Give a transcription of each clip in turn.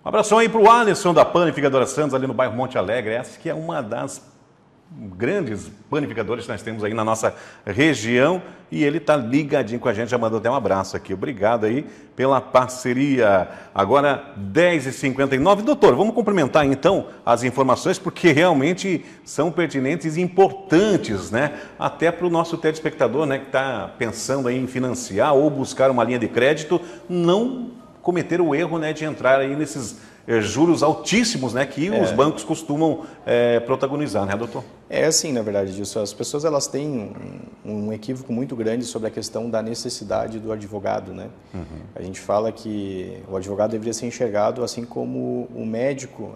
Um abração aí para o Alisson da Panificadora Santos, ali no bairro Monte Alegre. Essa que é uma das grandes panificadores que nós temos aí na nossa região. E ele está ligadinho com a gente, já mandou até um abraço aqui. Obrigado aí pela parceria. Agora, 10h59. Doutor, vamos cumprimentar então as informações, porque realmente são pertinentes e importantes, né? Até para o nosso telespectador, né, que está pensando aí em financiar ou buscar uma linha de crédito, não cometer o erro, né, de entrar aí nesses juros altíssimos, né, que os bancos costumam protagonizar, né, doutor? É assim, na verdade, disso. As pessoas elas têm um equívoco muito grande sobre a questão da necessidade do advogado, né? A gente fala que o advogado deveria ser enxergado assim como o médico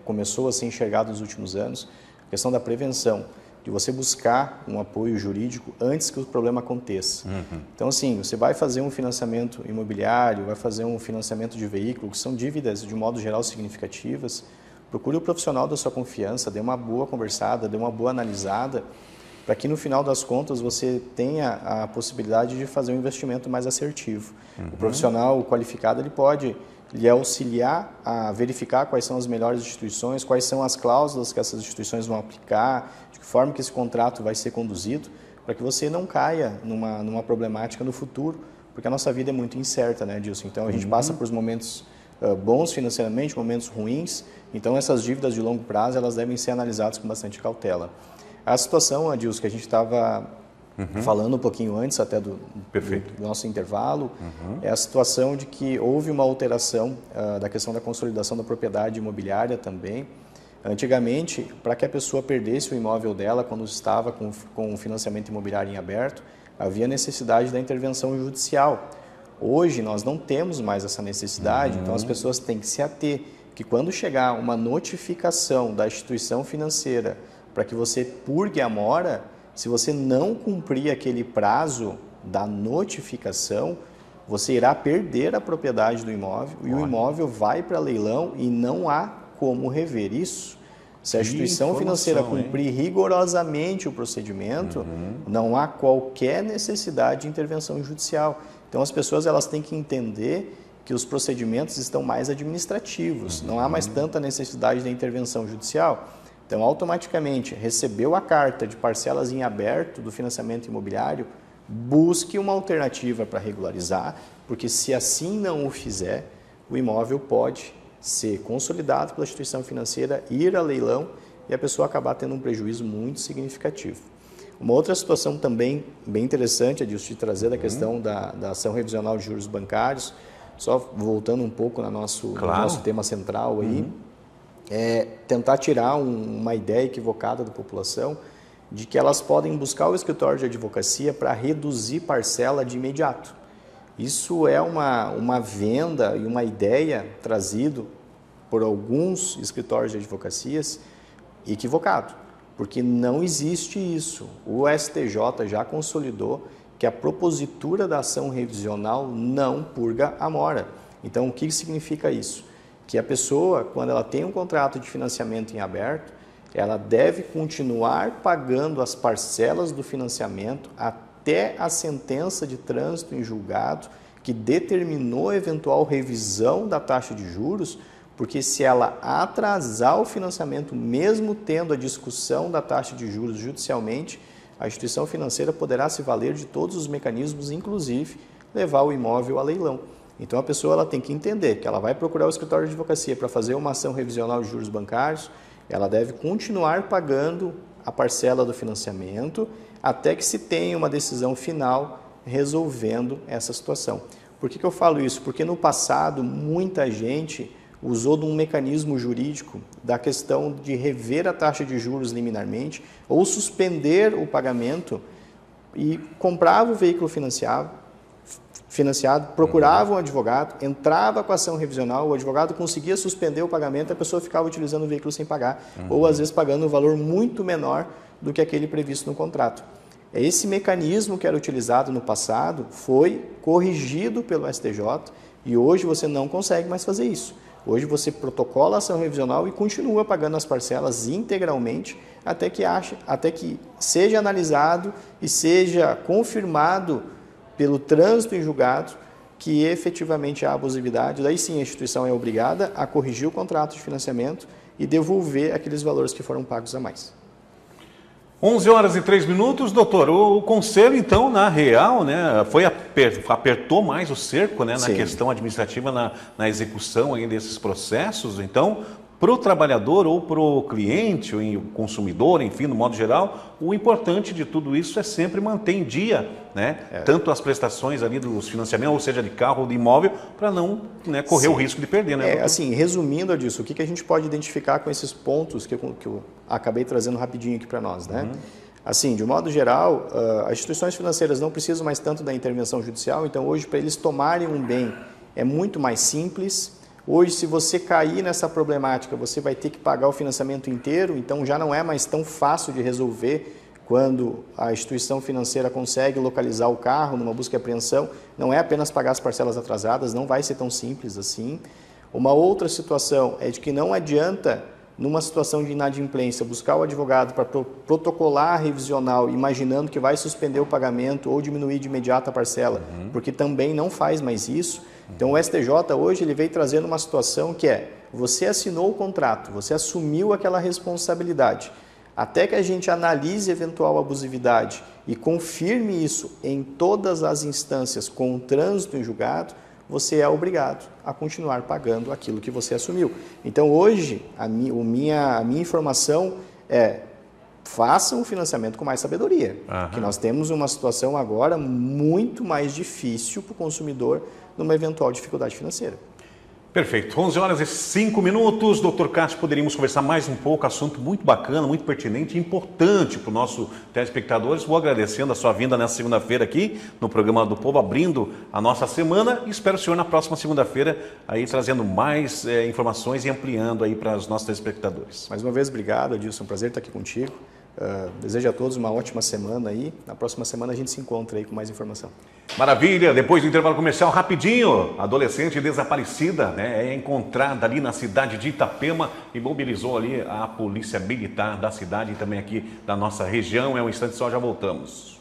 começou a ser enxergado nos últimos anos, a questão da prevenção, de você buscar um apoio jurídico antes que o problema aconteça. Então, assim, você vai fazer um financiamento imobiliário, vai fazer um financiamento de veículo, que são dívidas, de modo geral, significativas, procure o profissional da sua confiança, dê uma boa conversada, dê uma boa analisada, para que no final das contas você tenha a possibilidade de fazer um investimento mais assertivo. O profissional qualificado ele pode lhe auxiliar a verificar quais são as melhores instituições, quais são as cláusulas que essas instituições vão aplicar, de que forma que esse contrato vai ser conduzido, para que você não caia numa problemática no futuro, porque a nossa vida é muito incerta, né, Dilson? Então, a gente passa por momentos bons financeiramente, momentos ruins, então essas dívidas de longo prazo elas devem ser analisadas com bastante cautela. A situação, Adilson, que a gente estava falando um pouquinho antes até do nosso intervalo, é a situação de que houve uma alteração da questão da consolidação da propriedade imobiliária também. Antigamente, para que a pessoa perdesse o imóvel dela quando estava com o financiamento imobiliário em aberto, havia necessidade da intervenção judicial. Hoje, nós não temos mais essa necessidade, então as pessoas têm que se ater que quando chegar uma notificação da instituição financeira para que você purgue a mora, se você não cumprir aquele prazo da notificação, você irá perder a propriedade do imóvel e o imóvel vai para leilão e não há como rever isso. Se a instituição financeira cumprir rigorosamente o procedimento, não há qualquer necessidade de intervenção judicial. Então as pessoas elas têm que entender que os procedimentos estão mais administrativos, não há mais tanta necessidade da intervenção judicial. Então, automaticamente, recebeu a carta de parcelas em aberto do financiamento imobiliário, busque uma alternativa para regularizar, porque se assim não o fizer, o imóvel pode ser consolidado pela instituição financeira, ir a leilão e a pessoa acabar tendo um prejuízo muito significativo. Uma outra situação também bem interessante, Adilson, de trazer da questão da ação revisional de juros bancários, só voltando um pouco no nosso tema central aí, tentar tirar uma ideia equivocada da população de que elas podem buscar o escritório de advocacia para reduzir parcela de imediato. Isso é uma venda e uma ideia trazido por alguns escritórios de advocacias equivocado, porque não existe isso. O STJ já consolidou que a propositura da ação revisional não purga a mora. Então, o que significa isso? Que a pessoa, quando ela tem um contrato de financiamento em aberto, ela deve continuar pagando as parcelas do financiamento até a sentença de trânsito em julgado que determinou a eventual revisão da taxa de juros, porque se ela atrasar o financiamento, mesmo tendo a discussão da taxa de juros judicialmente, a instituição financeira poderá se valer de todos os mecanismos, inclusive levar o imóvel a leilão. Então, a pessoa ela tem que entender que ela vai procurar o escritório de advocacia para fazer uma ação revisional de juros bancários, ela deve continuar pagando a parcela do financiamento até que se tenha uma decisão final resolvendo essa situação. Por que eu falo isso? Porque no passado, muita gente usou de um mecanismo jurídico da questão de rever a taxa de juros liminarmente ou suspender o pagamento e comprava o veículo financiado, procurava um advogado, entrava com a ação revisional, o advogado conseguia suspender o pagamento, a pessoa ficava utilizando o veículo sem pagar, ou às vezes pagando um valor muito menor do que aquele previsto no contrato. Esse mecanismo que era utilizado no passado foi corrigido pelo STJ e hoje você não consegue mais fazer isso. Hoje você protocola a ação revisional e continua pagando as parcelas integralmente até que seja analisado e seja confirmado pelo trânsito em julgado que efetivamente há abusividade, daí sim a instituição é obrigada a corrigir o contrato de financiamento e devolver aqueles valores que foram pagos a mais. 11h03, doutor. O conselho, então, na real, né, apertou mais o cerco, né, na Sim. questão administrativa, na execução aí desses processos. Então, para o trabalhador ou para o cliente, ou o consumidor, enfim, no modo geral, o importante de tudo isso é sempre manter em dia, né, tanto as prestações ali dos financiamentos, ou seja, de carro ou de imóvel, para não, né, correr o risco de perder, né? Assim, resumindo disso, o que a gente pode identificar com esses pontos que eu acabei trazendo rapidinho aqui para nós, né? Assim, de um modo geral, as instituições financeiras não precisam mais tanto da intervenção judicial, então hoje para eles tomarem um bem é muito mais simples. Hoje, se você cair nessa problemática, você vai ter que pagar o financiamento inteiro, então já não é mais tão fácil de resolver quando a instituição financeira consegue localizar o carro numa busca e apreensão. Não é apenas pagar as parcelas atrasadas, não vai ser tão simples assim. Uma outra situação é de que não adianta, numa situação de inadimplência, buscar o advogado para protocolar a revisional, imaginando que vai suspender o pagamento ou diminuir de imediato a parcela, porque também não faz mais isso. Então o STJ hoje ele veio trazendo uma situação que é, você assinou o contrato, você assumiu aquela responsabilidade, até que a gente analise eventual abusividade e confirme isso em todas as instâncias com o trânsito em julgado, você é obrigado a continuar pagando aquilo que você assumiu. Então hoje a minha informação é, façam o financiamento com mais sabedoria, que nós temos uma situação agora muito mais difícil para o consumidor numa eventual dificuldade financeira. Perfeito. 11h05, doutor Cássio, poderíamos conversar mais um pouco, assunto muito bacana, muito pertinente e importante para o nosso telespectadores. Vou agradecendo a sua vinda nessa segunda-feira aqui no programa do Povo, abrindo a nossa semana, e espero o senhor na próxima segunda-feira aí trazendo mais informações e ampliando aí para os nossos telespectadores. Mais uma vez, obrigado, Adilson, prazer estar aqui contigo. Desejo a todos uma ótima semana aí. Na próxima semana a gente se encontra aí com mais informação. Maravilha! Depois do intervalo comercial, rapidinho, adolescente desaparecida, né, é encontrada ali na cidade de Itapema e mobilizou ali a polícia militar da cidade e também aqui da nossa região. É um instante só, já voltamos.